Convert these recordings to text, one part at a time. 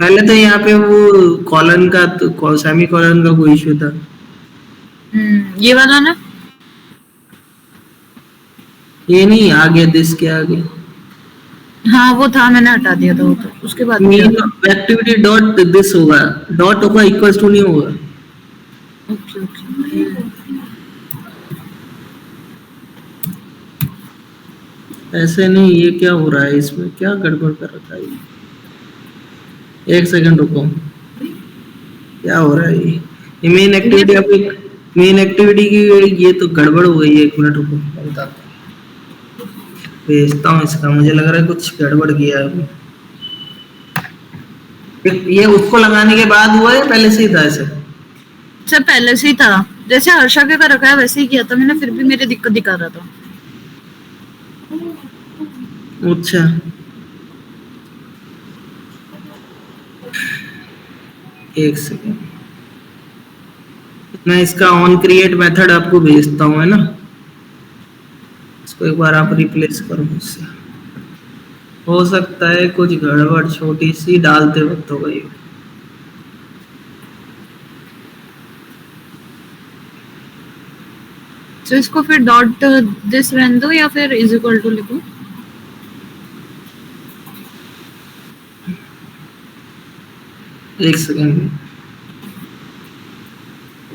पहले तो यहाँ पे वो कॉलन का तो सेमी कॉलन का कोई इशू था। ये वाला ना, ये नहीं, आगे दिस के आगे हाँ वो था, मैंने हटा दिया था वो, तो उसके बाद क्या मीन था? एक्टिविटी डॉट दिस होगा, डॉट होगा, इक्वल्स टू नहीं होगा। Okay okay. ऐसे नहीं, ये क्या हो रहा है, इसमें क्या गड़बड़ कर रखा है ये? एक सेकंड रुको, क्या हो रहा है ये मेन एक्टिविटी आपकी, मेन एक्टिविटी की ये तो गड़बड़ हो गई है। एक मिनट रुको, मैं बताता हूँ, भेजता हूँ इसका, मुझे लग रहा है कुछ गड़बड़ किया है अभी। ये उसको लगाने के बाद हुआ है, पहले से ही था ऐसे? सर पहले से ही था, जैसे हर्षा के का रखा है वैसे ही किया था मैंने, फिर भी मेरे दिक्कत दिखा रहा था। अच्छा, एक सेकंड, मैं इसका ऑन क्रिएट मेथड आपको भेजता हूँ, है ना? इसको एक बार आप रिप्लेस करो मुझसे। हो सकता है कुछ गड़बड़ छोटी सी डालते वक्त हो गई हो। तो इसको फिर डॉट दिस रहने दो या फिर इज इक्वल टू लिखो? एक सेकंड,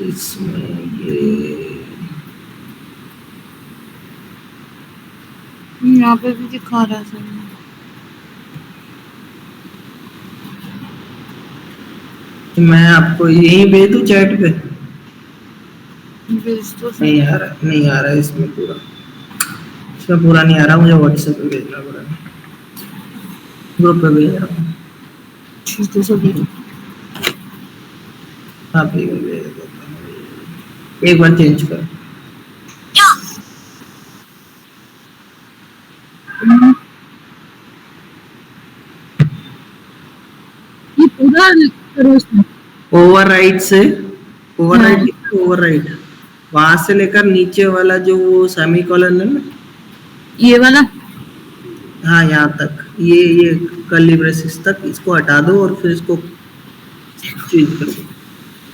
इसमें ये यहाँ पे भी दिखा रहा है सर। मैं आपको यही भेज दूं चैट पे? भेज दो नहीं सर। आ रहा, नहीं आ रहा है इसमें पूरा, इसमें पूरा नहीं आ रहा, मुझे व्हाट्सएप पे भेजना पड़ेगा, ग्रुप पे भेज रहा हूँ। ठीक है सर। आप ही को भेज देता हूँ, एक बार चेंज कर। ये पूरा करो इसमें। ओवरराइड से, हाँ ओवरराइड वहां से लेकर नीचे वाला जो वो सेमी कॉलन है ना, ये वाला। हाँ यहाँ तक, ये कर्ली ब्रेसेस तक, इसको हटा दो और फिर इसको चेंज कर दो।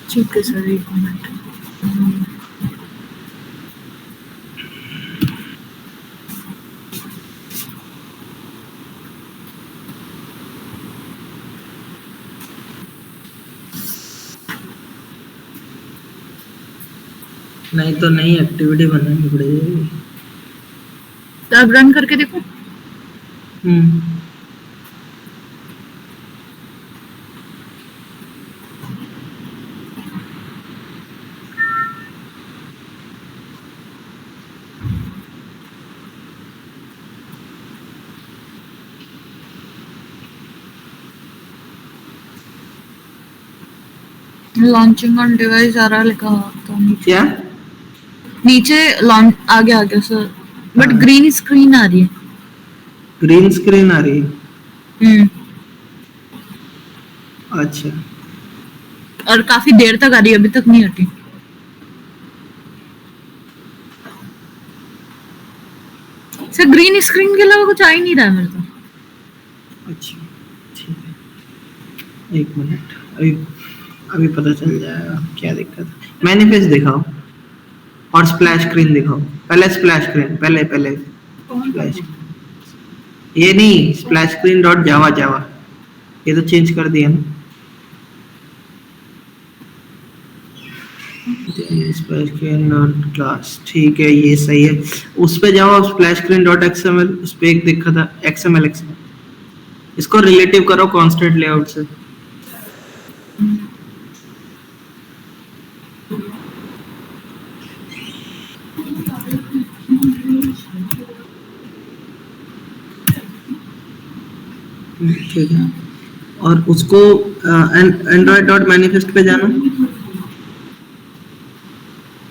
ठीक है सर, एक मिनट। नहीं तो नई एक्टिविटी बनानी पड़ेगी। तो अब रन करके देखो। लॉन्चिंग ऑन डिवाइस आ रहा लिखा हुआ तो नीचे। क्या? नीचे लॉन्च आ गया सर, बट हाँ। ग्रीन स्क्रीन आ रही है। ग्रीन स्क्रीन आ रही है? हम्म। अच्छा, और काफी देर तक आ रही है, अभी तक नहीं हटी। सर ग्रीन स्क्रीन के अलावा कुछ आ ही नहीं रहा है मेरे को। अच्छा, ठीक है, एक मिनट, अभी अभी पता चल जाएगा क्या दिक्कत है। मैनिफेस्ट दिखाओ और स्प्लैश स्क्रीन दिखाओ। पहले स्प्लैश स्क्रीन, पहले पहले स्प्लैश, ये नहीं, स्प्लैश स्क्रीन डॉट जावा, जावा ये तो चेंज कर दिया ना। स्प्लैश स्क्रीन डॉट क्लास, ठीक है, ये सही है। उस पे जाओ, स्प्लैश स्क्रीन डॉट एक्सएमएल, उस पे एक दिखा था एक्सएमएल, इसको रिलेटिव करो कांस्टेंट लेआउट से। ठीक है, और उसको एंड्रॉइड डॉट मैनिफेस्ट पे जाना,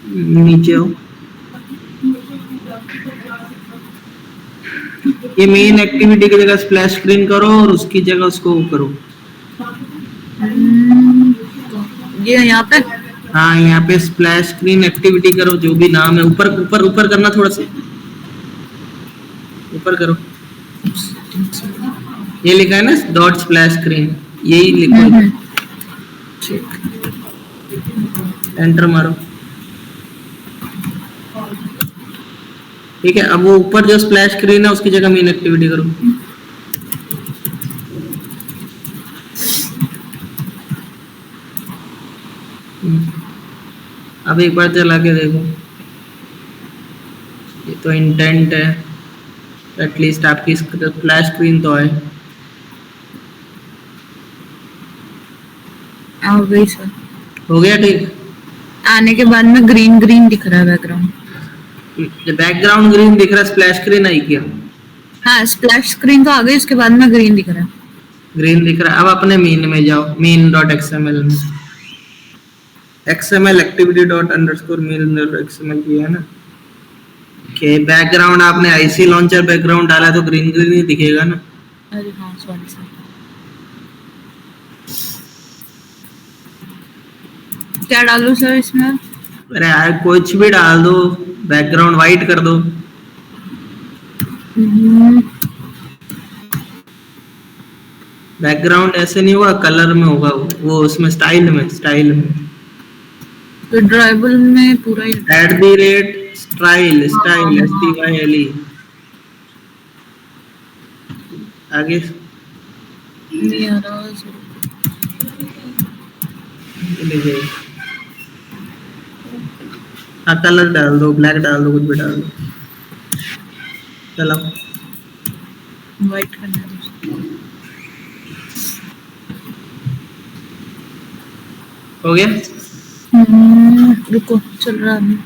नीचे आओ, ये मेन एक्टिविटी की जगह स्प्लैश स्क्रीन करो और उसकी जगह उसको करो। ये यहाँ पे, हाँ यहाँ पे स्प्लैश स्क्रीन एक्टिविटी करो, जो भी नाम है, ऊपर ऊपर ऊपर करना, थोड़ा सा ऊपर करो, ये लिखा है ना डॉट स्प्लैश स्क्रीन। यही लिखो, ठीक। एंटर मारो। ठीक है, अब वो ऊपर जो स्प्लैश स्क्रीन है उसकी जगह मेन एक्टिविटी करो। अब एक बार चला के देखो, ये तो इंटेंट है, एटलीस्ट आपकी स्प्लैश स्क्रीन तो है। आ गई सर। हो गया ठीक। आने के बाद में ग्रीन ग्रीन दिख रहा है बैकग्राउंड। बैकग्राउंड ग्रीन दिख रहा है, स्प्लैश स्क्रीन आई क्या? हाँ, स्प्लैश स्क्रीन तो आ गई, उसके बाद में ग्रीन दिख रहा है। ग्रीन दिख रहा है। अब अपने मेन में जाओ, मेन डॉट एक्सएमएल में, XML activity dot underscore main dot XML किया है ना। ओके, बैकग्राउंड आपने आईसी लॉन्चर बैकग्राउंड डाला तो ग्रीन ग्रीन ही दिखेगा ना। अरे हाँ, सॉरी सर। क्या डालूं सर इसमें? अरे यार कुछ भी डाल दो, बैकग्राउंड वाइट कर दो। बैकग्राउंड ऐसे नहीं होगा, कलर में होगा वो उसमें स्टाइल में, स्टाइल में तो ड्राइबल में पूरा ही @स्टाइल, स्टाइल STYLE आगे नहीं आ रहा सर। ले जाइए। हाँ, कलर डाल दो, ब्लैक डाल दो, कुछ भी डाल दो। चलो वाइट करना है उसको। हो गया। रुको, चल रहा है।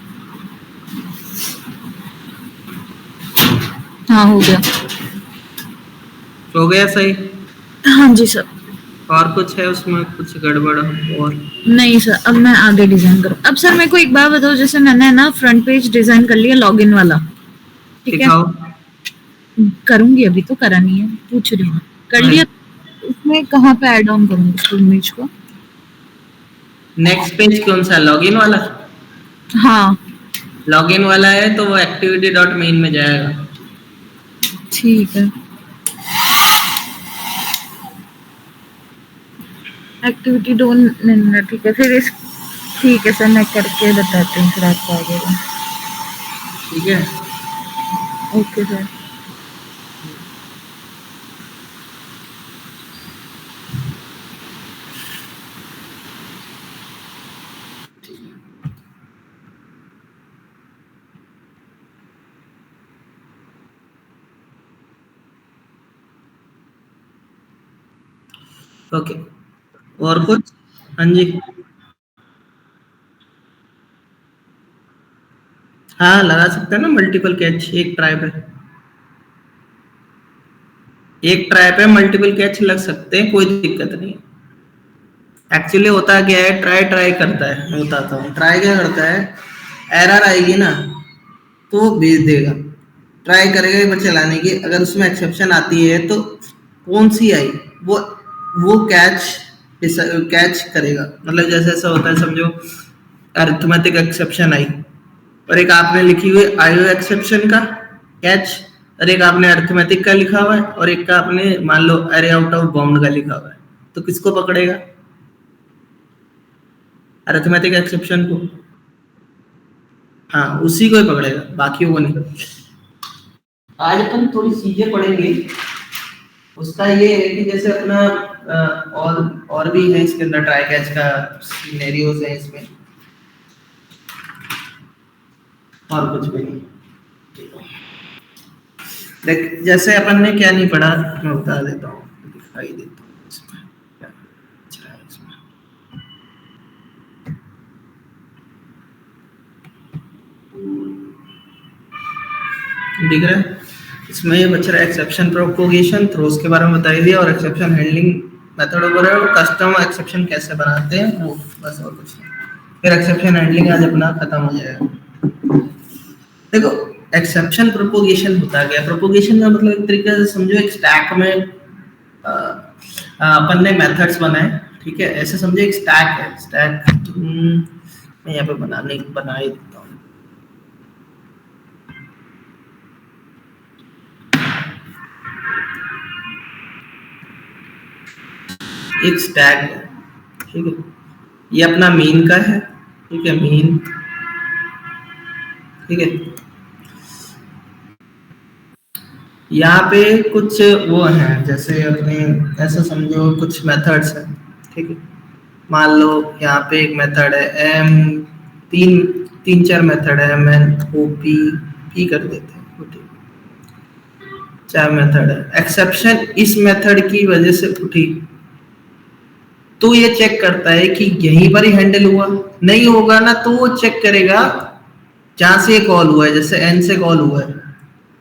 हाँ, हो गया। हो गया सही। हाँ जी सर। और कुछ है उसमें, कुछ गड़बड़ और? नहीं सर, अब मैं आगे डिजाइन करूँ। अब सर मेरे को एक बात बताओ, जैसे मैंने ना फ्रंट पेज डिजाइन कर लिया लॉगिन वाला, ठीक है? दिखाओ। करूंगी, अभी तो करा नहीं है, पूछ रही हूँ। कर लिया। इसमें कहाँ पे ऐड ऑन करूंगी इसको, इमेज को? नेक्स्ट पेज कौन सा, लॉगिन वाला? हाँ। लॉगिन वाला है तो वो एक्टिविटी डॉट मेन में जाएगा। ठीक है, एक्टिविटी डोन, नहीं ठीक है फिर इस, ठीक है सर, मैं करके बताती हूँ फिर आपको आगे का। ठीक है। Okay sir. ओके, और कुछ? हाँ जी, हाँ लगा सकते हैं ना मल्टीपल कैच, एक ट्राई पे, एक ट्राई पे मल्टीपल कैच लग सकते हैं, कोई दिक्कत नहीं। एक्चुअली होता क्या है, ट्राई ट्राई करता है, मैं बताता हूँ ट्राई क्या करता है। एरर आएगी ना तो वो भेज देगा, ट्राई करेगा एक बार चलाने की, अगर उसमें एक्सेप्शन आती है तो कौन सी आई, वो कैच करेगा। मतलब जैसे ऐसा होता है, समझो अरिथमेटिक एक्सेप्शन आई और एक आपने लिखी हुई आईओ एक्सेप्शन का कैच, और एक आपने अरिथमेटिक का लिखा हुआ है और एक का आपने मान लो अरे आउट ऑफ बाउंड का लिखा हुआ है, तो किसको पकड़ेगा? अरिथमेटिक एक्सेप्शन को। हाँ, उसी को ही पकड़ेगा, बाकियों को नहीं। आज अपन थोड़ी चीजें पढ़ेंगे, उसका ये है कि जैसे अपना और भी है इसके अंदर, ट्राई कैच का सिनेरियोस है इसमें, और कुछ भी नहीं। देख जैसे अपन ने क्या नहीं पढ़ा, मैं बता देता हूँ, दिखाई देता हूँ इसमें क्या अच्छा है इसमें। दिख रहा है इसमें, ये बच रहा है एक्सेप्शन प्रोपोगेशन, थ्रोस के बारे में बता ही दिया, और एक्सेप्शन हैंडलिंग मेथड ऊपर है, और कस्टम एक्सेप्शन कैसे बनाते हैं वो, बस और कुछ नहीं। फिर एक्सेप्शन हैंडलिंग आज अपना खत्म हो जाएगा। देखो एक्सेप्शन प्रोपोगेशन होता क्या है, प्रोपोगेशन का मतलब एक तरीके से समझो, एक स्टैक में अपन ने मेथड्स बनाए, ठीक है, ऐसे समझो एक स्टैक है, स्टैक मैं यहाँ पे बना ही देता हूँ। एक स्टैक है, ठीक है, ये अपना मीन का है, ठीक है, मीन, ठीक है। यहाँ पे कुछ वो हैं, जैसे अपने ऐसा समझो कुछ मेथड्स हैं, ठीक है। मान लो यहाँ पे एक मेथड है एम, तीन तीन चार मेथड है, M N O P, P कर देते हैं, ठीक है। चार मेथड है, एक्सेप्शन इस मेथड की वजह से उठी, तो ये चेक करता है कि यहीं पर ही हैंडल हुआ, नहीं होगा ना तो वो चेक करेगा जहां से कॉल हुआ है, जैसे एन से कॉल हुआ है,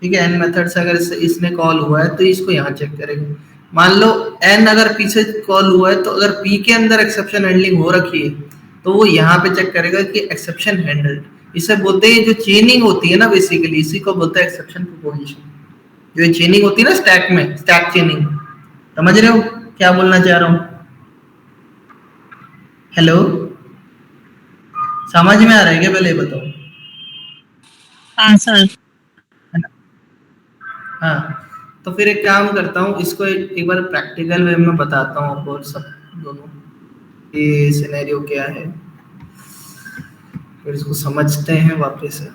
ठीक है, एन मेथड से अगर इसने कॉल हुआ है तो इसको यहाँ चेक करेगा। मान लो एन अगर पी से कॉल हुआ है, तो अगर पी के अंदर एक्सेप्शन हैंडलिंग हो रखी है तो वो यहाँ पे चेक करेगा कि एक्सेप्शन हैंडल्ड, इसे बोलते हैं जो चेनिंग होती है ना, बेसिकली इसी को बोलते हैं एक्सेप्शन प्रोपोगेशन। जो चेनिंग होती है ना स्टैक में, स्टैक चेनिंग, समझ रहे हो क्या बोलना चाह रहा हूँ? हेलो, समझ में आ रहा है क्या, पहले बताओ। हाँ सर। है ना? हाँ, तो फिर एक काम करता हूँ, इसको एक बार प्रैक्टिकल वे में बताता हूँ और सब दोनों, ये सिनेरियो क्या है, फिर इसको समझते हैं वापस से।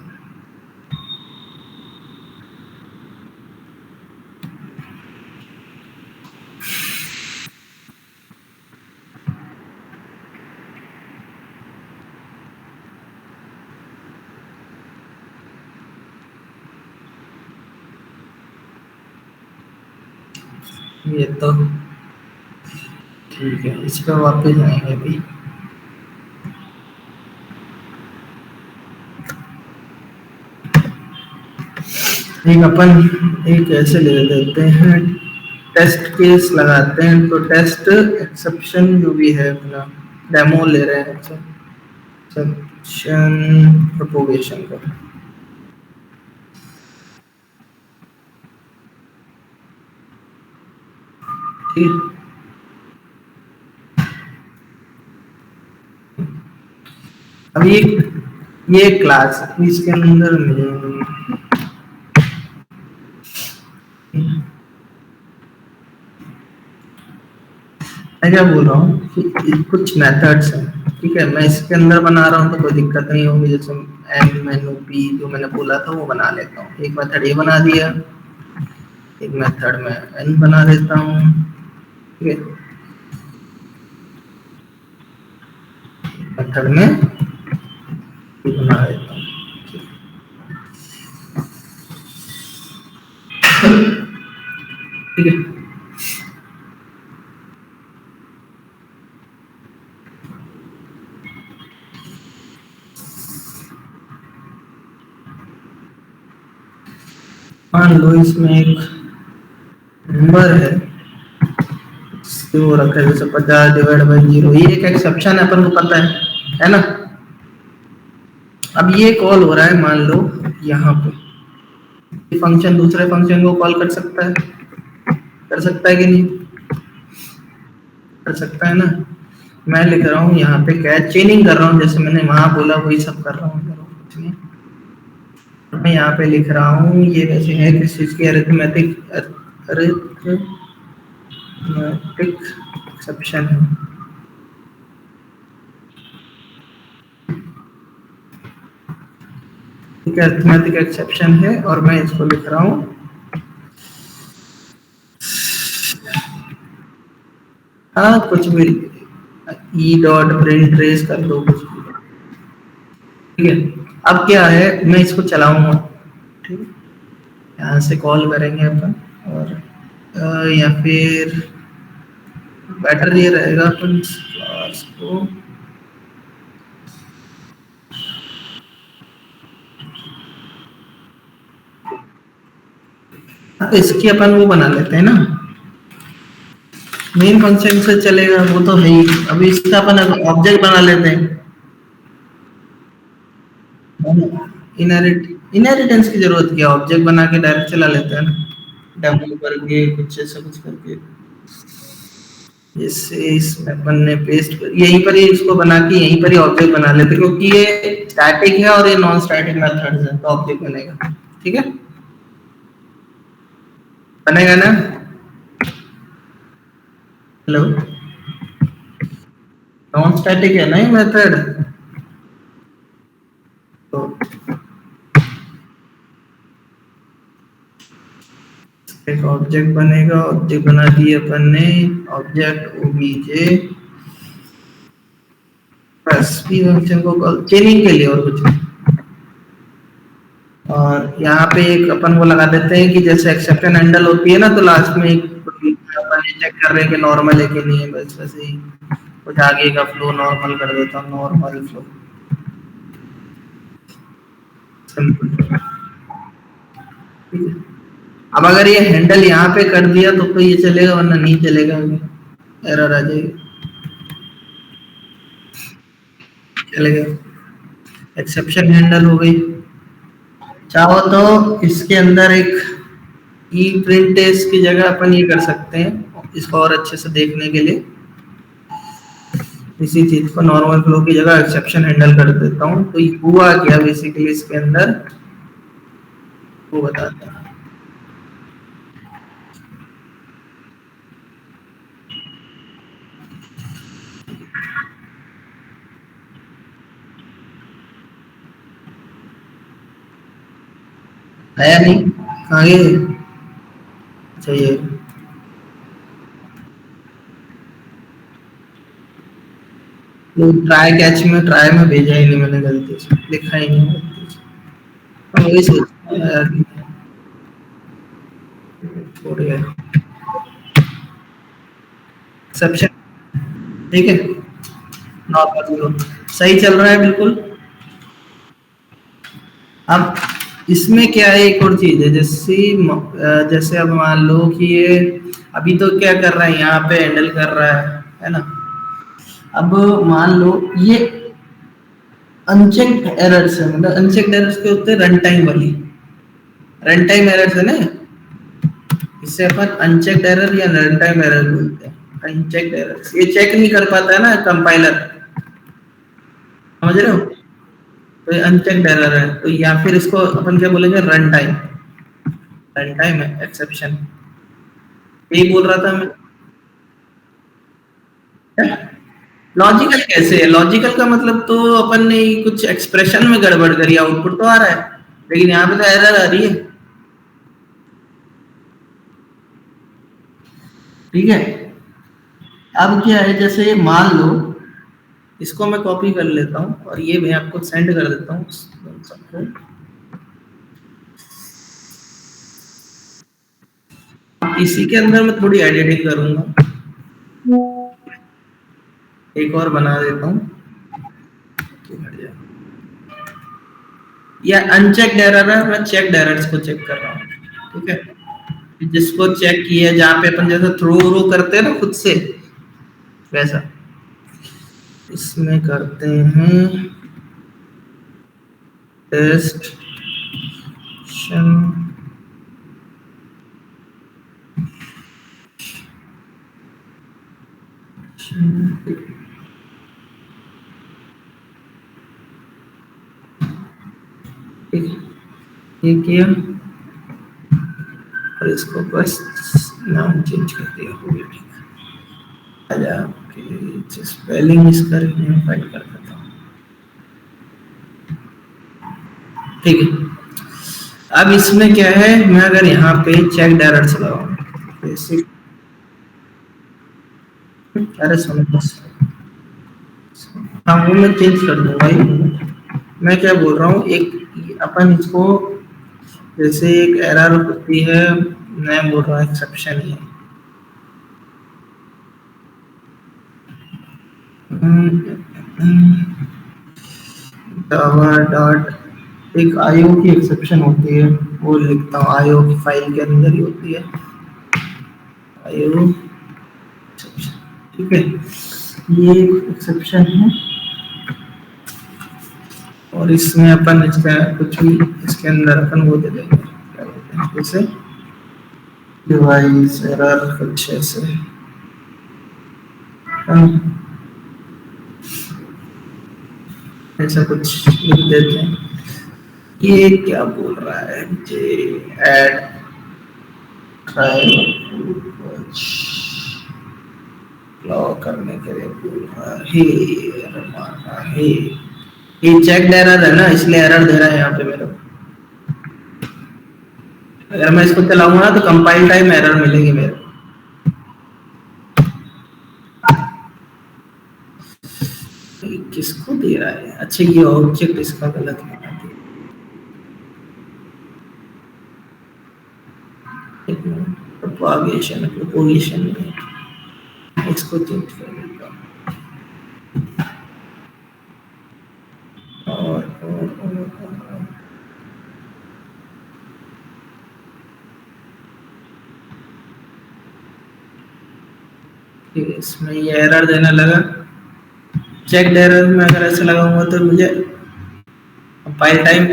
ये तो ठीक है, इस पर वापस आएंगे अभी। एक अपन एक ऐसे ले लेते हैं, टेस्ट केस लगाते हैं, तो टेस्ट एक्सेप्शन जो भी है अपना डेमो ले रहे हैं, एक्सेप्शन प्रोपोगेशन का, ठीक। अब ये क्लास, इसके अंदर मैं क्या बोल रहा हूँ कि कुछ मेथड्स हैं, ठीक है, मैं इसके अंदर बना रहा हूँ तो कोई दिक्कत नहीं होगी, जैसे एम एन ओ पी जो मैंने बोला था वो बना लेता हूँ। एक मेथड ये बना दिया, एक मेथड में एन बना देता हूँ, ठीक है, मेथड में ये बना देता हूँ, ठीक है। मान लो इसमें एक नंबर है, वो रखा है जैसे 50/0, ये एक एक्सेप्शन है, अपन को पता है ना। अब ये कॉल हो रहा है, मान लो यहाँ पे फंक्शन दूसरे फंक्शन को कॉल कर सकता है कि नहीं, कर सकता है ना। मैं लिख रहा हूँ यहाँ पे क्या है, चेनिंग कर रहा हूँ, जैसे मैंने वहां बोला वही सब कर रहा हूँ, कुछ नहीं। मैं यहाँ पे लिख रहा हूँ ये वैसे है किस चीज की, अरिथमेटिक एक्सेप्शन है, ठीक है, अरिथमेटिक एक्सेप्शन है, और मैं इसको लिख रहा हूँ हाँ कुछ भी, ई डॉट प्रिंट ट्रेस कर दो कुछ भी, ठीक है। अब क्या है, मैं इसको चलाऊंगा, ठीक है, यहाँ से कॉल करेंगे अपन, और या फिर बेटर ये रहेगा अपन क्लास को, हाँ, तो इसकी अपन वो बना लेते हैं ना, मेन फंक्शन से चलेगा वो तो है ही। अभी इसका अपन ऑब्जेक्ट बना लेते हैं, इनहेरिटेंस की जरूरत क्या, ऑब्जेक्ट बना के डायरेक्ट चला लेते हैं ना, डेमो करके कुछ ऐसा कुछ करके, इससे इसमें अपन ने पेस्ट यहीं पर ही इसको बना के यहीं पर ही ऑब्जेक्ट बना लेते, क्योंकि ये स्टैटिक है और ये नॉन स्टैटिक मेथड्स है, तो ऑब्जेक्ट बनेगा, ठीक है, बनेगा ना। हेलो। नॉन स्टैटिक है ना ये मेथड। तो एक ऑब्जेक्ट बनेगा, ऑब्जेक्ट बना दिए अपन ने, ऑब्जेक्ट ओबीजे, बस पी फंक्शन को कॉल चेनिंग के लिए और कुछ नहीं। और यहाँ पे एक अपन वो लगा देते हैं कि जैसे एक्सेप्शन हैंडल होती है ना, तो लास्ट में एक अपन ये चेक कर रहे हैं कि नॉर्मल है कि नहीं है, बस वैसे ही कुछ आगे का फ्लो नॉर्मल कर देता हूँ, नॉर्मल फ्लो, सिंपल। ठीक है। अब अगर ये हैंडल यहाँ पे कर दिया तो ये चलेगा, वरना नहीं चलेगा, एरर आ जाएगी। चलेगा, एक्सेप्शन हैंडल हो गई। चाहो तो इसके अंदर एक ई प्रिंट की जगह अपन ये कर सकते हैं, इसको और अच्छे से देखने के लिए इसी चीज को नॉर्मल फ्लो की जगह एक्सेप्शन हैंडल कर देता हूँ। तो ये हुआ क्या बेसिकली इसके अंदर वो बताता है। आया नहीं, आगे चाहिए। तो ट्राई कैच में ट्राई में भेजा ही नहीं मैंने, गलती से लिखा ही नहीं गलती से। मैं वही सोच यार, छोड़ गया एक्सेप्शन। ठीक है, नॉर्मल फ्लो सही चल रहा है बिल्कुल। अब इसमें क्या है, एक और चीज है, जैसे अब मान लो कि ये अभी तो क्या कर रहा है, यहाँ पे हैंडल कर रहा है ना। अब मान लो ये अनचेक्ड एरर्स है, मतलब अनचेक्ड एरर्स के होते हैं रन टाइम वाली, रन टाइम एरर्स है ना, इससे अपन अनचेक्ड एरर या रन टाइम एरर बोलते हैं। अनचेक्ड एरर्स ये चेक नहीं कर पाता है ना कंपाइलर, समझ रहे हो, तो ये अनचेक्ड एरर है। तो या फिर इसको अपन क्या बोलेंगे, रन टाइम, रन टाइम है एक्सेप्शन, यही बोल रहा था मैं। लॉजिकल कैसे है, लॉजिकल का मतलब तो अपन ने कुछ एक्सप्रेशन में गड़बड़ करी, आउटपुट तो आ रहा है लेकिन यहाँ पे तो एरर आ रही है। ठीक है, अब क्या है, जैसे मान लो इसको मैं कॉपी कर लेता हूँ और ये मैं आपको सेंड कर देता हूँ सबको। इसी के अंदर मैं थोड़ी एडिटिंग करूंगा, एक और बना देता हूँ। या अनचेक्ड एरर है, मैं चेक्ड एरर्स को चेक कर रहा हूँ। ठीक है, जिसको चेक किया, जहाँ पे अपन जैसे थ्रो करते हैं ना खुद से, वैसा इसमें करते हैं टेस्ट ये किया और इसको बस नाम चेंज कर दिया, हो गया। ठीक, स्पेलिंग इसका फाइंड कर देता हूँ। ठीक है, अब इसमें क्या है, मैं अगर यहाँ पे चेक एरर्स लगाऊं, बेसिक, अरे सुनो बस, हाँ वो मैं चेंज कर दूंगा ही। मैं क्या बोल रहा हूँ, एक अपन इसको जैसे एक एरर होती है, मैं बोल रहा हूँ एक्सेप्शन है। जावा डॉट एक आईओ की एक्सेप्शन होती है, वो लिखता हूँ, आईओ की फाइल के अंदर ही होती है आईओ एक्सेप्शन। ठीक है, ये एक एक्सेप्शन है और इसमें अपन इसका कुछ भी इसके अंदर अपन वो दे देंगे, क्या बोलते हैं जैसे डिवाइस एरर कुछ ऐसे। ऐसा कुछ लिख देते हैं। ये क्या बोल रहा है, ऐड ट्राई लॉग करने के लिए बोल रहा है, एरर मार रहा है। ये चेक एरर है ना, इसलिए एरर दे रहा है यहाँ पे मेरे को। अगर मैं इसको चलाऊंगा ना तो कंपाइल टाइम एरर मिलेगी मेरे को। ये किसको दे रहा है? अच्छा, ये ऑब्जेक्ट इसका गलत बना दिया। एक मिनट, प्रोपोगेशन में इसको चेंज कर देता हूँ। और ठीक है, इसमें ये एरर देने लगा। चेक एरर में अगर ऐसे लगाऊंगा तो मुझे कंपाइल टाइम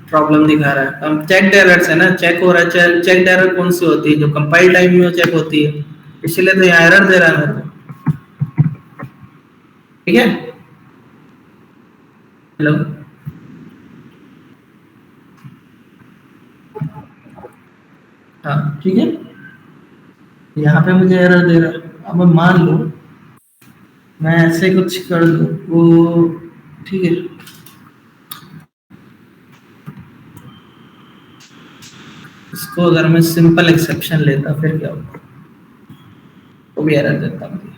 प्रॉब्लम दिखा रहा है। हम चेक एरर से ना चेक हो रहा है। चेक एरर कौन सी होती है? जो कंपाइल टाइम में चेक होती है, इसलिए तो यहाँ एरर दे रहा है मेरे को। ठीक है, हेलो, हाँ ठीक है, यहाँ पे मुझे एरर दे रहा है। अब मैं मान लो मैं ऐसे कुछ कर दूँ वो, ठीक है, इसको अगर मैं सिंपल एक्सेप्शन लेता फिर क्या होता? वो भी एरर देता मुझे।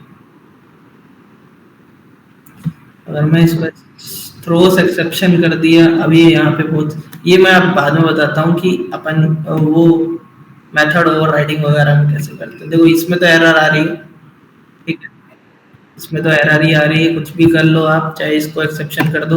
अगर मैं इसको थ्रोस एक्सेप्शन कर दिया, अभी यहाँ पे बहुत, ये मैं अब बाद में बताता हूँ कि अपन वो मेथड ओवरराइडिंग वगैरह में कैसे करते हैं। देखो इसमें तो एरर आ रही है, ठीक है, इसमें तो एरर ही आ रही है। कुछ भी कर लो आप, चाहे इसको एक्सेप्शन कर दो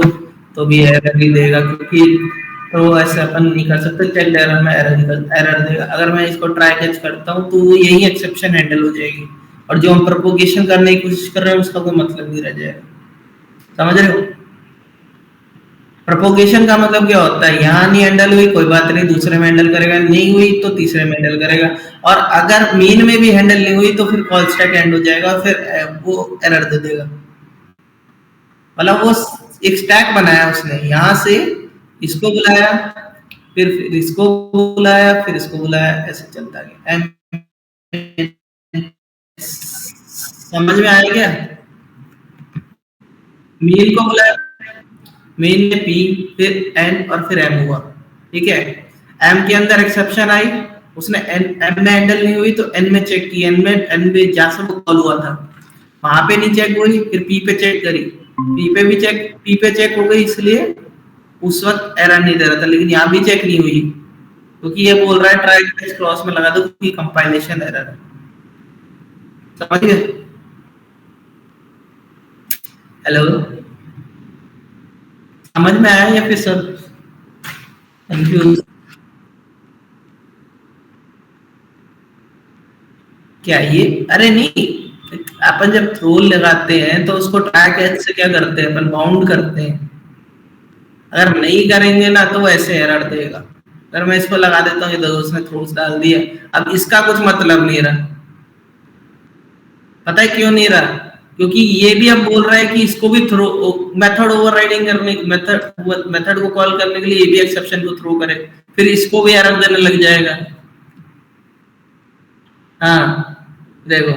तो भी एरर ही देगा, क्योंकि तो ऐसे अपन नहीं कर सकते। चेक एरर में एरर देगा। अगर मैं इसको ट्राई कैच करता हूँ तो वो यही एक्सेप्शन हैंडल हो जाएगी, और जो हम प्रोपोगेशन करने की कोशिश कर रहे हैं उसका कोई मतलब नहीं रह जाएगा। समझ रहे हो? प्रोपोगेशन का मतलब क्या होता है? यहाँ नहीं हैंडल हुई कोई बात नहीं, दूसरे में हैंडल करेगा, नहीं हुई तो तीसरे में हैंडल करेगा, और अगर मेन में भी हैंडल नहीं हुई तो फिर कॉल स्टैक एंड हो जाएगा और फिर वो एरर दे देगा। मतलब वो एक स्टैक बनाया उसने, यहाँ से इसको बुलाया, फिर इसको बुलाया, फिर इसको बुलाया, ऐसे चलता गया। समझ में आया क्या? मेन को बुलाया, मेन में पी, फिर एन और फिर एम हुआ, ठीक है। एम के अंदर एक्सेप्शन आई, उसने एन, एम में हैंडल नहीं हुई तो एन में चेक की, एन में जैसा वो कॉल हुआ था वहां पे नहीं चेक हुई, फिर पी पे चेक करी, पी पे चेक हो गई, इसलिए उस वक्त एरर नहीं दे रहा था। लेकिन यहाँ भी चेक नहीं हुई क्योंकि ये बोल रहा है ट्राई कैच क्लॉज में लगा दो कि कंपाइलेशन एरर है। समझ गए? हेलो, समझ में आया या फिर सब कंफ्यूज? क्या ये, अरे नहीं, अपन जब थ्रोल लगाते हैं तो उसको ट्राई कैच से क्या करते हैं? अपन बाउंड करते हैं। अगर नहीं करेंगे ना तो वो ऐसे एरर देगा। अगर मैं इसको लगा देता हूँ, ये तो उसने थ्रोस डाल दिया, अब इसका कुछ मतलब नहीं रहा। पता है क्यों नहीं रहा? क्योंकि ये भी अब बोल रहा है कि इसको भी थ्रो मेथड ओवरराइडिंग करने, मेथड को कॉल करने के लिए ये भी एक्सेप्शन को थ्रो करे, फिर इसको भी एरर देने लग जाएगा। हाँ देखो,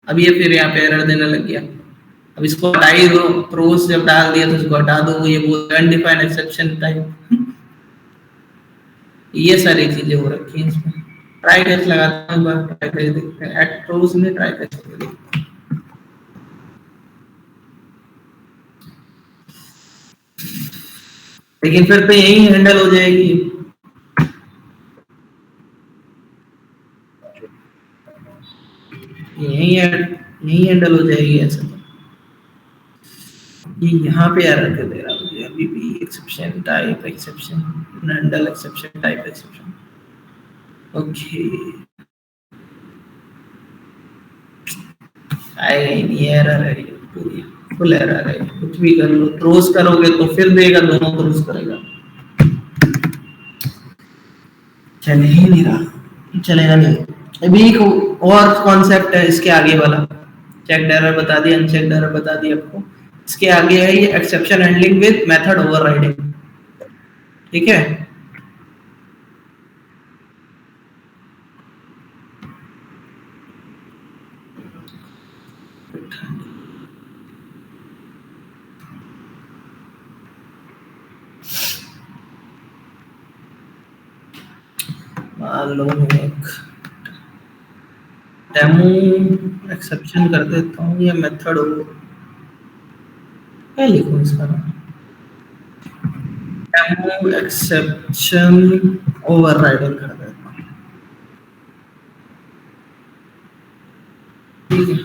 अब ये फिर यहाँ पे एरर देने लग गया। अब इसको हटा ही दो, थ्रोस जब डाल दिया तो इसको हटा दो, ये बोल अनडिफाइंड एक्सेप्शन टाइप। ये सारी चीजें हो रखी हैं इसमें। ट्राई कैच लगाता हूँ, ट्राई करके देखते हैं, एट थ्रोस में ट्राई कैच करके देखते हैं। लेकिन फिर तो यही हैंडल हो जाएगी, यही हैंडल हो जाएगी ऐसे तो। ये यहाँ पे एरर कर दे रहा है मुझे अभी भी, exception type exception, handle exception type exception. Okay, आएगा ही नहीं, एरर है ये पूरी, फुल एरर है। कुछ भी कर लो, थ्रोस करोगे तो फिर देगा, दोनों थ्रोस करेगा। चल ही नहीं रहा, चलेगा नहीं। अभी एक और कॉन्सेप्ट है इसके आगे वाला, चेक एरर बता दिया, अनचेक एरर बता दिया आपको। इसके आगे है ये exception handling with method overriding, ठीक है। लो मैं एक डेमो एक्सेप्शन कर देता हूँ, ये मेथड हो, क्या लिखूँ इसका नाम, डेमो एक्सेप्शन ओवरराइडिंग कर देता हूँ। ठीक है,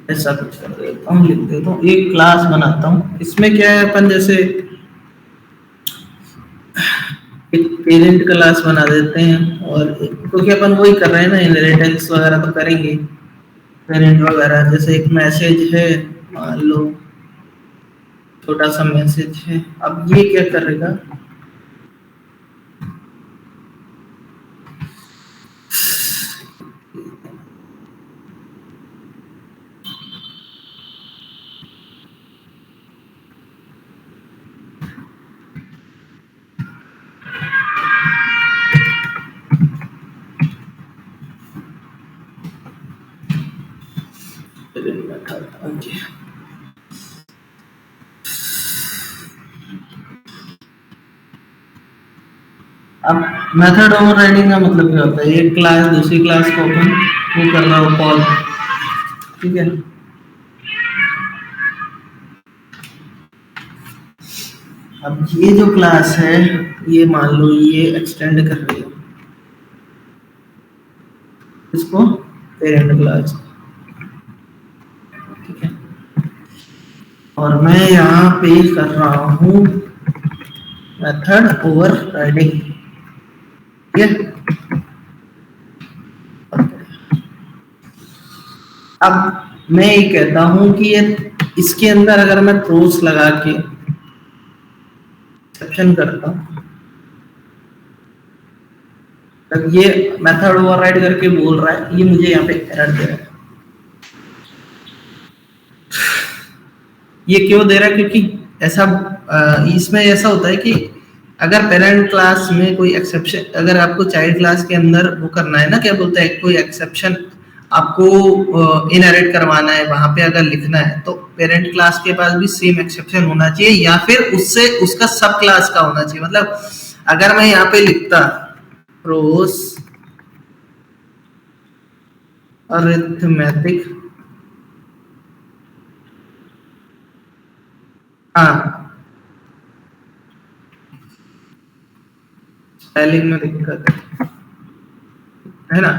ऐसा कुछ कर देता हूँ, लिख देता हूँ, एक क्लास बनाता हूँ। इसमें क्या है, अपन जैसे एक पेरेंट क्लास बना देते हैं, और क्योंकि अपन वही कर रहे हैं ना, इनहेरिटेंस वगैरह तो करेंगे, पेरेंट वगैरह। जैसे एक मैसेज है, मान लो छोटा सा मैसेज है, अब ये क्या करेगा, ओके। अब मेथड ओवरराइडिंग का मतलब क्या होता है, एक क्लास दूसरी क्लास को अपन वो कर रहा हो कॉल, ठीक है। अब ये जो क्लास है, ये मान लो ये एक्सटेंड कर रही है इसको, पेरेंट क्लास, ठीक है। और मैं यहाँ पे कर रहा हूँ मेथड ओवरराइडिंग, ठीक है। अब मैं ये कहता हूँ कि ये इसके अंदर अगर मैं थ्रोस लगा के एक्सेप्शन करता हूँ, तब ये मेथड ओवरराइड करके बोल रहा है, ये मुझे यहाँ पे एरर दे रहा है। ये क्यों दे रहा है, क्योंकि ऐसा इसमें ऐसा होता है कि अगर पेरेंट क्लास में कोई एक्सेप्शन, अगर आपको चाइल्ड क्लास के अंदर वो करना है ना, क्या बोलते हैं, कोई एक्सेप्शन आपको इनहेरिट करवाना है, वहां पे अगर लिखना है तो पेरेंट क्लास के पास भी सेम एक्सेप्शन होना चाहिए, या फिर उससे उसका सब क्लास का होना चाहिए। मतलब अगर मैं यहाँ पे लिखता प्रोस अरिथमेटिक, हाँ स्पेलिंग में दिक्कत है ना,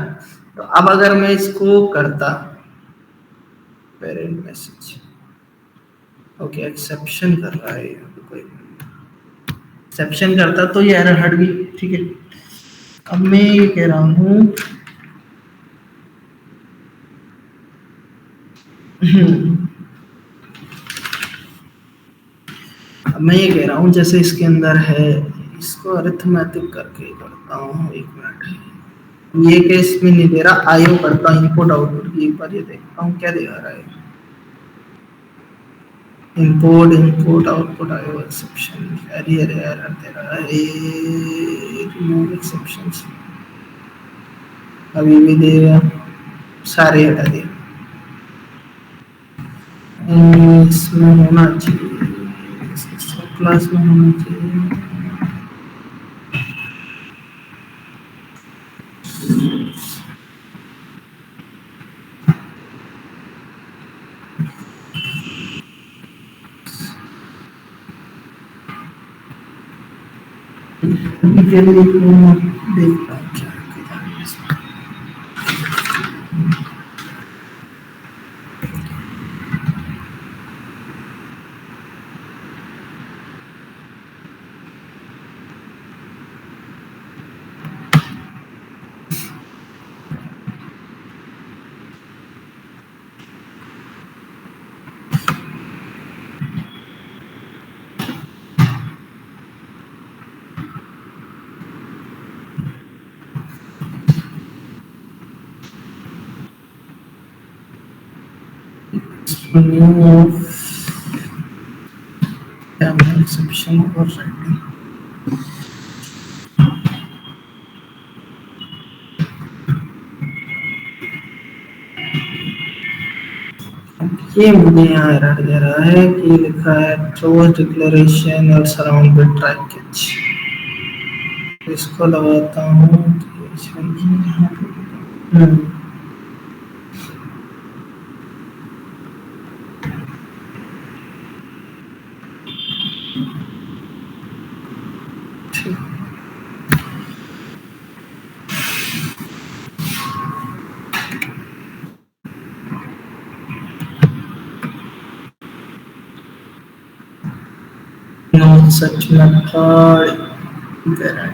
तो अब अगर मैं इसको करता पेरेंट मैसेज, ओके एक्सेप्शन कर रहा है, कोई एक्सेप्शन करता तो ये एरर हट गई, ठीक है। अब मैं ये कह रहा हूँ अब मैं ये कह रहा हूँ जैसे इसके अंदर है, इसको अरिथमेटिक करके करता हूँ, एक मिनट, ये केस में नहीं दे रहा, आईओ करता हूँ इनपुट आउटपुट की, एक बार ये देखता हूँ क्या दे रहा है, input input output IO exception, अरे अरे एरर दे रहा है, रिमूव एक्सेप्शंस, अभी भी देगा, सारे हटा दिए, इसमें होना चाहिए, सब क्लास में होना चाहिए, के लिए देखता हूँ क्या है इसमें। एक्सेप्शन और राइटिंग, ये मुझे यहाँ एरर दे रहा है कि लिखा है थ्रो डिक्लेरेशन और सराउंड विद ट्राई कैच, इसको लगाता हूँ तो ये चाहिए यहाँ पे। ठीक। No such method. There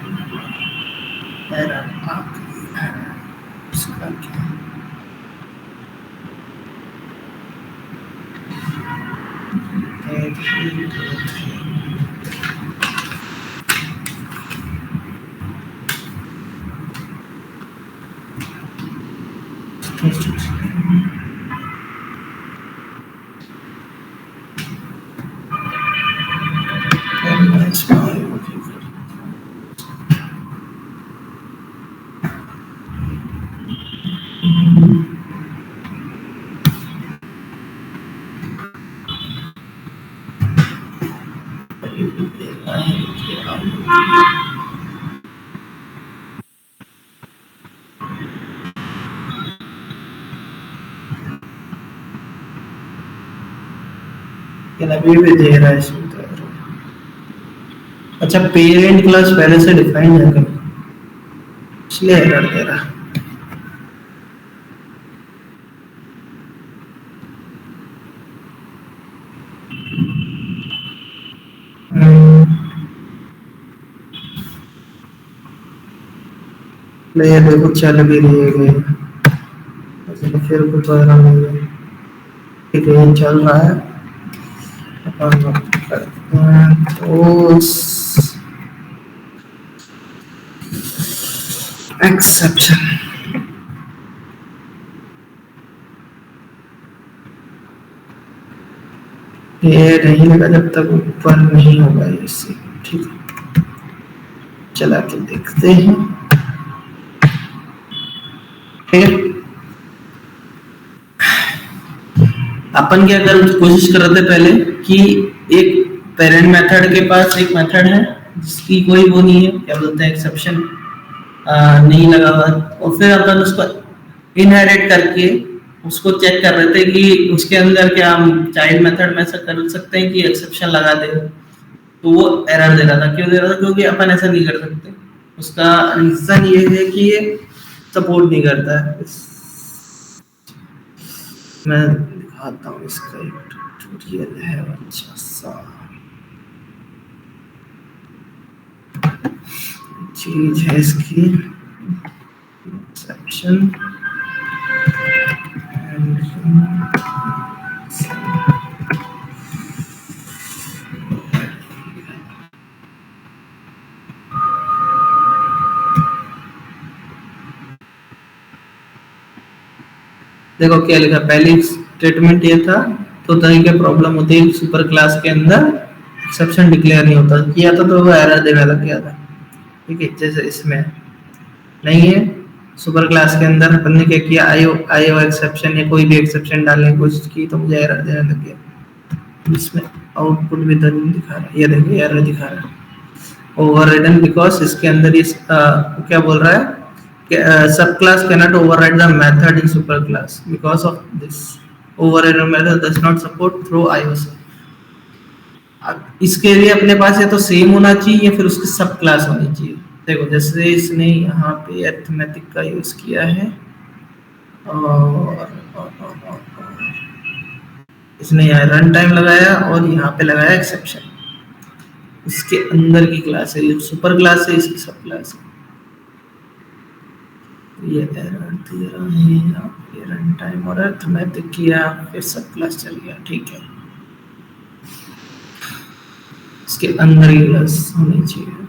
error इसका क्या अभी भी दे रहा है इसमें तो error। अच्छा पेरेंट क्लास पहले से डिफाइन है कहीं इसलिए एरर दे रहा है। नहीं देखो चल भी रही है गई तो फिर कुछ वगैरह नहीं है ठीक है ये चल रहा है अपन करते हैं तो एक्सेप्शन ये नहीं लगा जब तक ऊपर नहीं होगा इससे ठीक है चला के देखते हैं ठीक है अपन क्या कर कोशिश कर रहे थे पहले कि एक पेरेंट मेथड के पास एक मेथड है जिसकी कोई वो नहीं है क्या बोलते हैं एक्सेप्शन नहीं लगा हुआ और फिर अपन उसको इनहेरिट करके उसको चेक कर रहे थे कि उसके अंदर क्या हम चाइल्ड मेथड में ऐसा कर सकते हैं कि एक्सेप्शन लगा दे तो वो एरर दे रहा था क्यों दे रहा था क्योंकि अपन ऐसा नहीं कर सकते उसका रीजन ये है कि ये सपोर्ट नहीं करता है मैं दिखाता हूँ इसका एक ट्यूटोरियल है अच्छा सा चीज है इसकी एक्सेप्शन देखो क्या लिखा पहली स्टेटमेंट ये था तो तरह के प्रॉब्लम होती है सुपर क्लास के अंदर एक्सेप्शन डिक्लेयर नहीं होता किया था तो वो एरर देने लग गया था ठीक है जैसे इसमें नहीं है सुपर क्लास के अंदर अपन ने क्या किया आईओ एक्सेप्शन या कोई भी एक्सेप्शन डालने की कोशिश की तो मुझे एरर देने लग गया इसमें आउटपुट भी तो नहीं दिखा रहा ये देखिए एरर दिखा रहा है ओवररिडन बिकॉज इसके अंदर इस क्या बोल रहा है subclass cannot override the method in superclass because of this overridden method does not support through IOC अब इसके लिए अपने पास या तो सेम होना चाहिए या फिर उसकी सब क्लास होनी चाहिए देखो जैसे इसने यहाँ पे अरिथमेटिक का यूज किया है और इसने यहाँ रन टाइम लगाया और यहाँ पे लगाया एक्सेप्शन इसके अंदर की क्लास है ये सुपर क्लास है इसकी सब क्लास है ये एरर दे रहा है ये रन टाइम और अरिथमेटिक किया फिर सब क्लास चल गया ठीक है इसके अंदर ही क्लास होनी चाहिए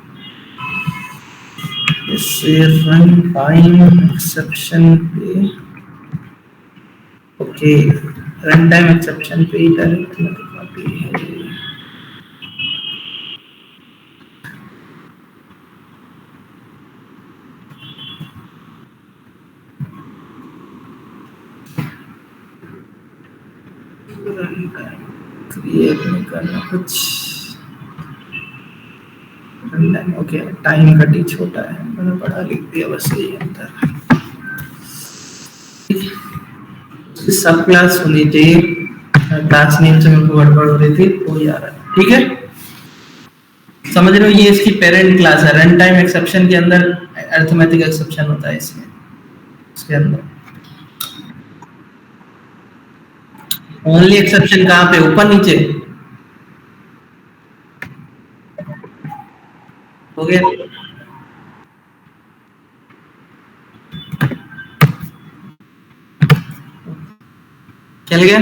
इससे रन टाइम एक्सेप्शन पे ओके रन टाइम एक्सेप्शन पे ही अरिथमेटिक कॉपी है क्रिएट नहीं करना कुछ ओके, टाइम का टी छोटा है, मैंने बड़ा लिख दिया बस यही अंतर। सब क्लास होनी चाहिए, क्लास नेम से मेरे को गड़बड़ हो रही थी, वो यार है, ठीक है। समझ रहे हो, ये इसकी पेरेंट क्लास है। रन टाइम एक्सेप्शन के अंदर अरिथमेटिक एक्सेप्शन होता है इसमें, इसके अंदर ओनली एक्सेप्शन कहाँ पे, ऊपर नीचे हो गया। चल गया।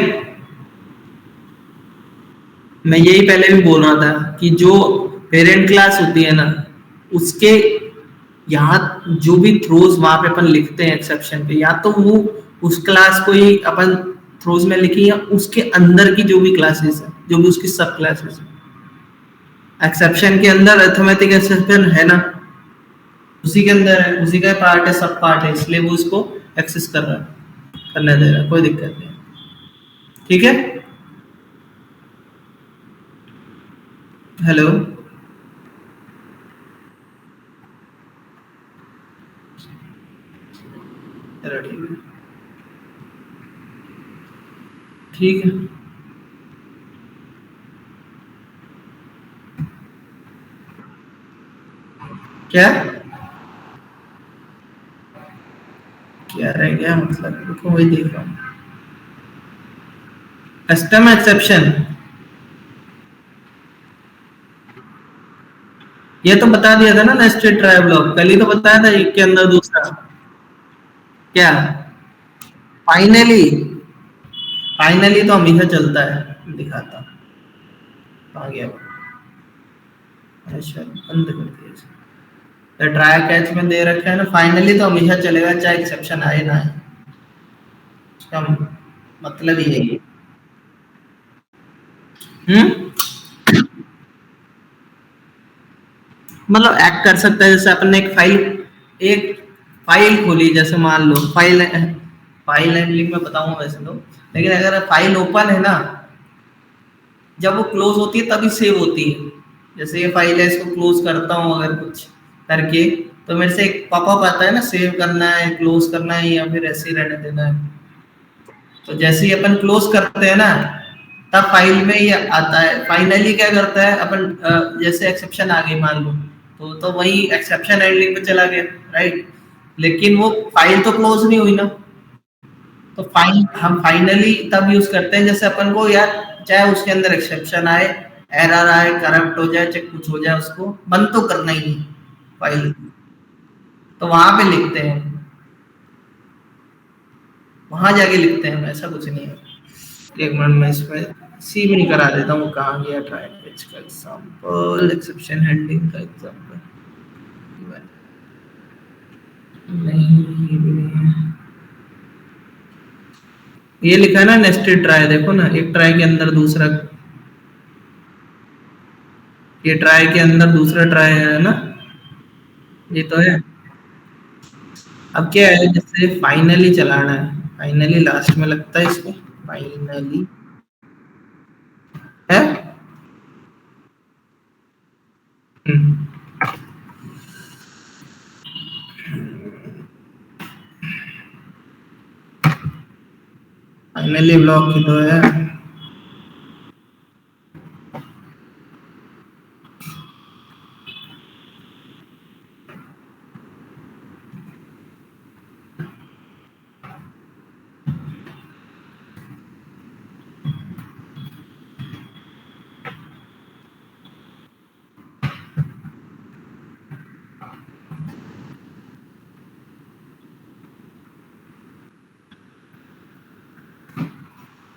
मैं यही पहले भी बोल रहा था कि जो पेरेंट क्लास होती है ना, उसके यहाँ जो भी थ्रोज वहां पे अपन लिखते हैं एक्सेप्शन पे, या तो वो उस क्लास को ही अपन थ्रोज में लिखी, या उसके अंदर की जो भी क्लासेस है, जो भी उसकी सब क्लासेस है। एक्सेप्शन के अंदर अरिथमेटिक एक्सेप्शन है ना, उसी के अंदर है, उसी का पार्ट है, सब पार्ट है, इसलिए वो इसको एक्सेस कर रहा है, करने दे रहा है, कोई दिक्कत नहीं। ठीक है, हेलो, चलो ठीक है, ठीक है। क्या क्या रह गया, मतलब रुको वही देख रहा हूँ। कस्टम एक्सेप्शन, ये तो बता दिया था ना, नेस्टेड ट्राई ब्लॉक कल ही तो बताया था, एक के अंदर दूसरा। क्या फाइनली, फाइनली तो हमेशा चलता है, दिखाता हूँ। आ गया वो। अच्छा, बंद कर दिया इसको। ट्राई कैच में दे रखा है ना, फाइनली तो हमेशा चलेगा, चाहे एक्सेप्शन आए ना आए, इसका मतलब ही है। हम्म, मतलब एक्ट कर सकता है, जैसे अपन ने एक फाइल खोली, जैसे मान लो फाइल हैंडलिंग में बताऊंगा वैसे तो, लेकिन अगर फाइल ओपन है ना, जब वो क्लोज होती है तभी सेव होती है। जैसे ये फाइल है, इसको क्लोज करता हूँ अगर कुछ करके, तो मेरे से एक पॉपअप आता है ना, सेव करना है, क्लोज करना है, या फिर ऐसे ही रहने देना है। तो जैसे ही अपन क्लोज करते हैं ना, तब फाइल में ये आता है। फाइनली क्या करता है अपन, जैसे एक्सेप्शन आ गई मान लो, तो वही एक्सेप्शन हैंडलिंग पे चला गया, राइट। लेकिन वो फाइल तो क्लोज नहीं हुई ना, तो हम फाइनली तब यूज करते हैं जैसे अपन को यार, चाहे उसके अंदर एक्सेप्शन आए, एरर आए, करप्ट हो जाए, चाहे कुछ हो जाए, उसको बंद तो करना ही है फाइल, तो वहां पे लिखते हैं, वहां जाके लिखते हैं, ऐसा कुछ नहीं है। एक मिनट में इसमें सी भी नहीं करा देता हूँ, कहाँ गया ट्राई पेज का एग्जांपल, एक्सेप्शन हैंडलिंग का एग्जांपल, नहीं ये भी नहीं है। ये लिखा है ना नेस्टेड ट्राई, देखो ना, एक ट्राई के अंदर दूसरा, ये ट्राई के अंदर दूसरा ट्राई है ना, ये तो है। अब क्या है, जैसे फाइनली चलाना है, फाइनली लास्ट में लगता है इसको, फाइनली है। फाइनली ब्लॉक की तो है।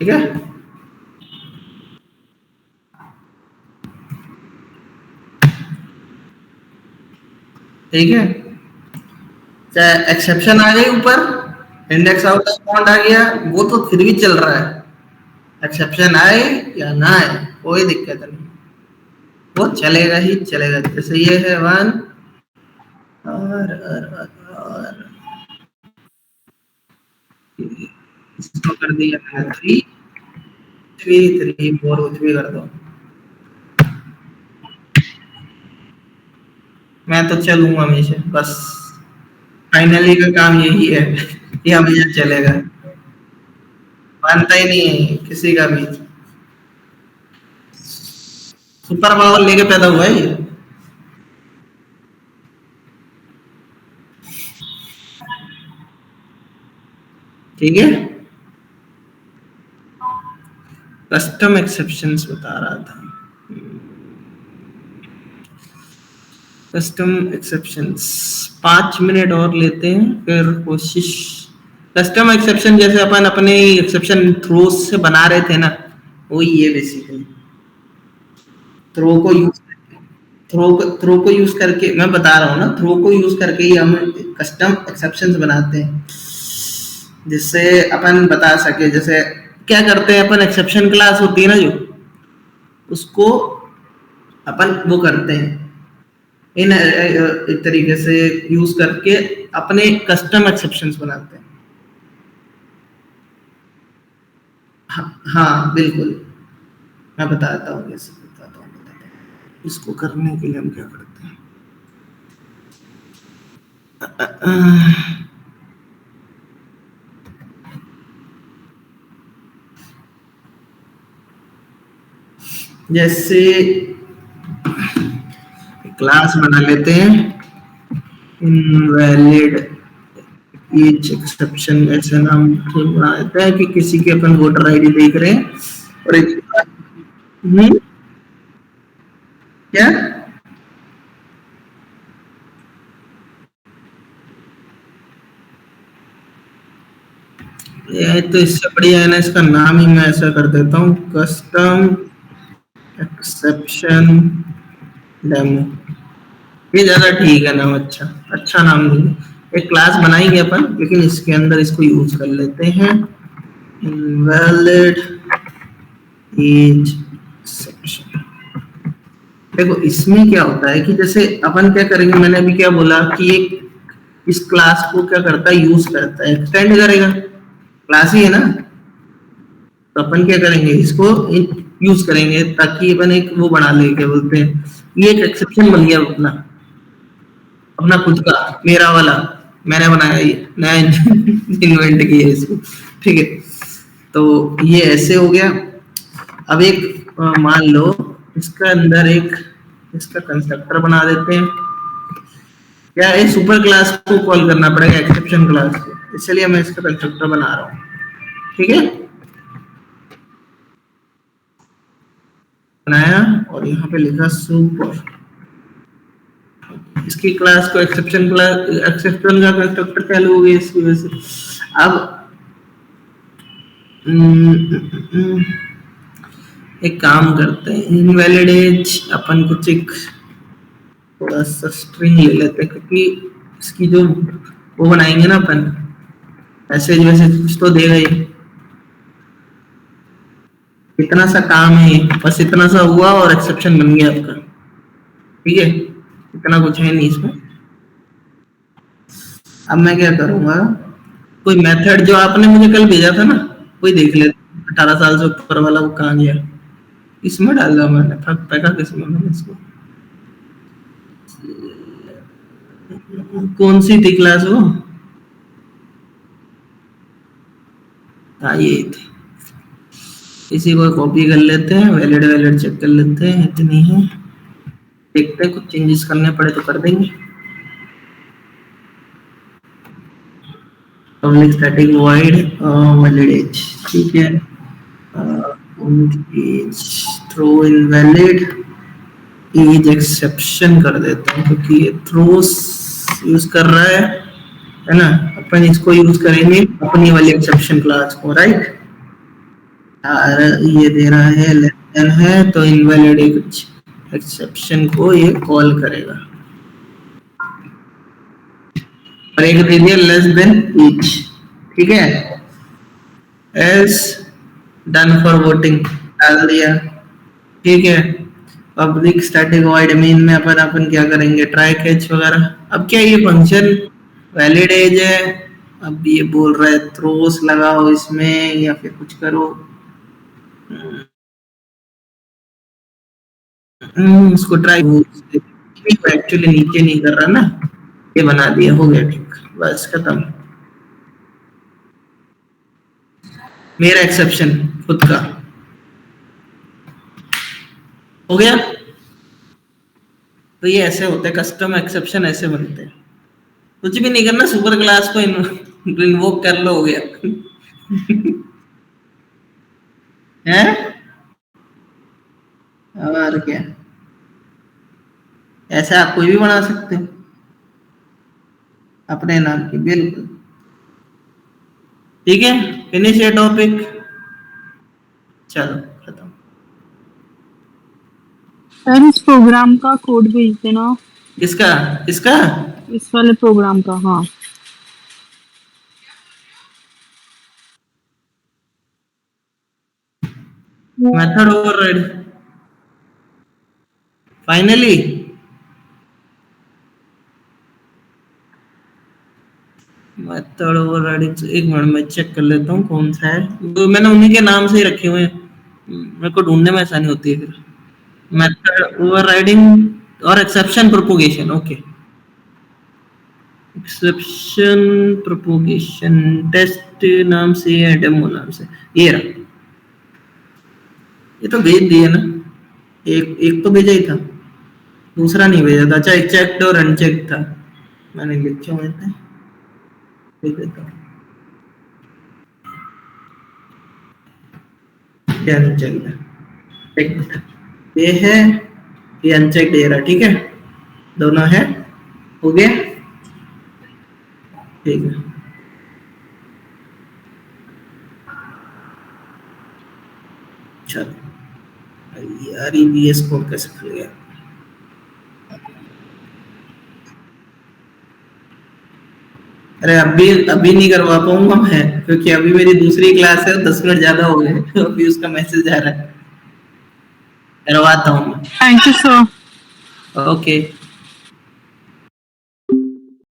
ठीक है, ठीक है, चाहे एक्सेप्शन आ गई ऊपर, इंडेक्स आउट ऑफ बाउंड आ गया, वो तो फिर भी चल रहा है, एक्सेप्शन आए या ना आए, कोई दिक्कत नहीं, वो चलेगा ही चलेगा। जैसे ये है वन, और इसको कर दिया मैंने थ्री, थ्री थ्री फोर, कुछ भी कर दो। मैं तो चलूंगा हमेशा, बस फाइनली का काम यही है कि हमेशा चलेगा, मानता ही नहीं है किसी का भी। सुपर पावर लेके पैदा हुआ है ये। ठीक है, कस्टम एक्सेप्शंस बता रहा था। कस्टम एक्सेप्शंस 5 मिनट और लेते हैं फिर कोशिश। कस्टम एक्सेप्शन जैसे अपन अपने एक्सेप्शन थ्रोस से बना रहे थे ना, वही है बेसिकली। थ्रो को यूज थ्रो को यूज करके मैं बता रहा हूँ ना, थ्रो को यूज करके ही हम कस्टम एक्सेप्शंस बनाते हैं, जिससे अपन बता सके। जैसे क्या करते हैं अपन, एक्सेप्शन क्लास होती है ना जो, उसको अपन वो करते हैं इन एक तरीके से यूज करके अपने कस्टम एक्सेप्शंस बनाते हैं। हाँ बिल्कुल, मैं बताता हूँ कैसे बताता हूँ। इसको करने के लिए हम क्या करते हैं, जैसे क्लास बना लेते हैं इनवैलिड ईच एक्सेप्शन, ऐसे नाम से बना देते हैं कि किसी के अपन वोटर आईडी देख रहे हैं और एक क्या, ये तो इससे बढ़िया है ना, इसका नाम ही मैं ऐसा कर देता हूँ, कस्टम एक्सेप्शन डेमो। ये ज्यादा ठीक है नाम, अच्छा अच्छा नाम नहीं है। एक क्लास बनाएंगे अपन, लेकिन इसके अंदर इसको यूज कर लेते हैं इनवैलिड एज एक्सेप्शन। देखो इसमें क्या होता है कि जैसे अपन क्या करेंगे, मैंने अभी क्या बोला कि एक इस क्लास को क्या करता है, यूज करता है, एक्सटेंड करेगा, क्लास ही है ना। तो अपन क्या करेंगे, इसको यूज करेंगे ताकि अपन एक वो बना ले, क्या बोलते हैं, ये एक एक्सेप्शन बन गया अपना, अपना खुद का, मेरा वाला, मैंने बनाया, ये नया इन्वेंट किया इसको। ठीक है, तो ये ऐसे हो गया। अब एक मान लो इसका अंदर एक इसका कंस्ट्रक्टर बना देते हैं। क्या है, सुपर क्लास को कॉल करना पड़ेगा एक्सेप्शन क्लास को, इसलिए मैं इसका कंस्ट्रक्टर बना रहा हूँ। ठीक है, बनाया और यहाँ पे लिखा सुपर, इसकी क्लास को एक्सेप्शन का कंस्ट्रक्टर चालू हो गया इसकी वजह से। अब एक काम करते हैं, इनवैलिड एज अपन कुछ एक थोड़ा सा स्ट्रिंग ले लेते हैं, क्योंकि इसकी जो वो बनाएंगे ना अपन, मैसेज वैसेज कुछ तो देगा ही। इतना सा काम है, बस इतना सा हुआ और एक्सेप्शन बन गया आपका। ठीक है, इतना कुछ है नहीं इसमें। अब मैं क्या करूंगा, कोई मेथड जो आपने मुझे कल भेजा था ना, कोई देख ले, 18 साल से ऊपर वाला, वो कहाँ गया, इसमें डाला मैंने, फेंका किसमें मैंने इसको, कौन सी थी क्लास वो, हाँ ये थी। इसी को कॉपी कर लेते हैं, वैलिड वैलिड चेक कर लेते हैं, इतनी है, देखते हैं कुछ चेंजेस करने पड़े तो कर देंगे। Public static void valid age, ठीक है, age throw invalid age exception कर देता हूँ, क्योंकि ये थ्रोस यूज कर रहा है ना, अपन इसको यूज करेंगे अपनी वाली एक्सेप्शन क्लास को, राइट। ये दे रहा है लेस देन है, तो इनवैलिड एक्सेप्शन को ये कॉल करेगा, और एक दे दिया लेस देन ईच। ठीक है, एस डन फॉर वोटिंग डाल दिया। ठीक है, पब्लिक स्टैटिक वॉइड मेन में अपन अपन क्या करेंगे, ट्राई कैच वगैरह। अब क्या ये फंक्शन वैलिड एज है, अब ये बोल रहा है थ्रोस लगाओ इसमें या फिर कुछ करो, उसको ट्राई, एक्चुअली नीचे नहीं कर रहा ना, ये बना दिया, हो गया ठीक, बस खत्म। मेरा एक्सेप्शन खुद का हो गया। तो ये ऐसे होते हैं कस्टम एक्सेप्शन, ऐसे बनते हैं। कुछ भी नहीं करना, सुपर क्लास को इन्वोक कर लो, हो गया। हैं? और क्या, ऐसे आप कोई भी बना सकते हैं अपने नाम की, बिल्कुल ठीक है। फिनिश ये टॉपिक, चलो खत्म। सर इस प्रोग्राम का कोड भेज देना, इसका इसका इस वाले प्रोग्राम का। हाँ method override finally, method override एक मिनट में चेक कर लेता हूँ कौन सा है, तो मैंने उन्हीं के नाम से ही रखे हुए हैं, मेरे को ढूंढने में आसानी होती है फिर। मेथड ओवरराइडिंग और exception propagation, okay. Exception propagation test नाम से या डेमो नाम से, ये रहा। ये तो भेज दिया ना, एक एक तो भेजा ही था, दूसरा नहीं भेजा था। अच्छा, एक चेक्ड और अनचेक्ड था, मैंने लिखे हुए थे, देख लेता हूँ क्या अनचेक्ड है। एक मिनट, ये है, ये अनचेक्ड ये रहा, ठीक है, दोनों है, हो गया ठीक है। चलो यार, ईवीएस कोड कैसे खुल गया? अरे अभी नहीं करवा पाऊंगा मैं, क्योंकि अभी मेरी दूसरी क्लास है, 10 मिनट ज्यादा हो गए, तो अभी उसका मैसेज आ रहा है, करवाता हूँ मैं। Thank you sir. ओके।